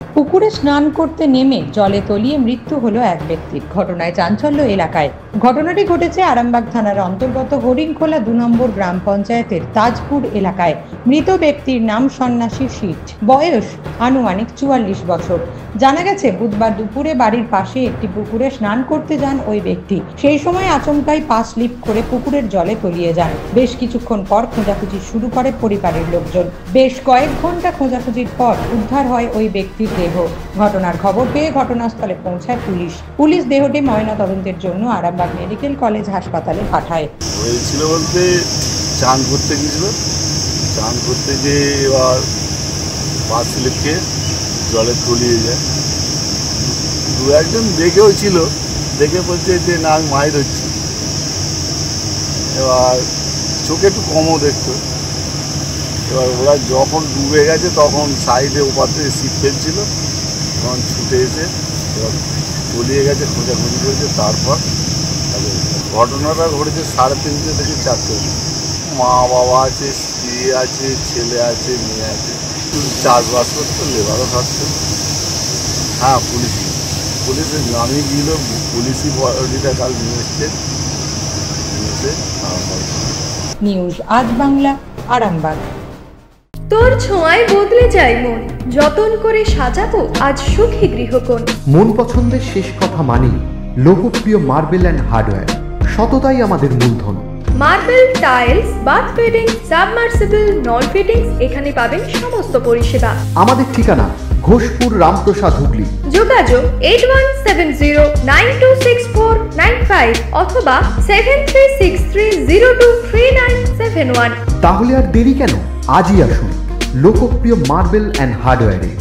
পুকুরে স্নান করতে নেমে জলে তলিয়ে মৃত্যু হলো এক ব্যক্তির। ঘটনায় চাঞ্চল্য এলাকায়। ঘটনাটি ঘটেছে আরামবাগ থানার অন্তর্গত হরিণখোলা ২ নম্বর গ্রাম পঞ্চায়েতের তাজপুর এলাকায়। মৃত ব্যক্তির নাম সন্ন্যাসী শীত, বয়স আনুমানিক ৪৪ বছর। জানা গেছে, বুধবার দুপুরে বাড়ির পাশে একটি পুকুরে স্নান করতে যান ওই ব্যক্তি। সেই সময় আচমকাই পা স্লিপ করে পুকুরের জলে তলিয়ে যান। বেশ কিছুক্ষণ পর খোঁজাখুঁজি শুরু করে পরিবারের লোকজন। বেশ কয়েক ঘন্টা খোঁজাখুঁজির পর উদ্ধার হয় ওই ব্যক্তির দেহ। ঘটনার খবর পেয়ে ঘটনাস্থলে পৌঁছায় পুলিশ দেহটি ময়নাতদন্তের জন্য আরামবাগ মেডিকেল কলেজ হাসপাতালে পাঠায়। হয়েছিল বলতে চান করতে গিয়েছিল, চান করতে গিয়ে এবার পা স্লিপ খেয়ে জলে তলিয়ে যায়। দু একজন দেখেও ছিল, দেখে বলছে যে না আমি মায়ের হচ্ছি। এবার চোখে একটু কমও দেখতো। এবার ওরা যখন ডুবে গেছে তখন সাইডে ওপার থেকে ছিপ ফেলছিল, তখন ছুটে এসে এবার তলিয়ে গেছে, খোঁজাখুঁজি করেছে। তারপর ঘটনাটা ঘটেছে 3:30 থেকে 4টে। মা বাবা আছে, স্ত্রী আছে, ছেলে আছে, মেয়ে আছে, চাষবাস করতো, লেবারও থাকতো। হ্যাঁ, পুলিশের নামই গিয়েছিল, পুলিশই বডিটা কাল নিয়ে এসছে। নিউজ আজ বাংলা, আরামবাগ। তোর ছোঁয়ায় বদলে যায় মন, যতন করে সাজাবো আজ সুখী গৃহকোণ। মন পছন্দের শেষ কথা মানি লোকপ্রিয় মার্বেল অ্যান্ড হার্ডওয়্যার, সততাই আমাদের মূলধন। Marble, tiles, bath fitting, submersible, নল ফিটিংস, এখানে পাবেন সমস্ত পরিষেবা। আমাদের ঠিকানা ঘোষপুর, রামপ্রসাদ, হুগলি। যোগাযোগ 8170926495 অথবা 7363023971। তাহলে আর দেরি কেন, আজই আসুন লোকপ্রিয় মার্বেল অ্যান্ড হার্ডওয়্যারে।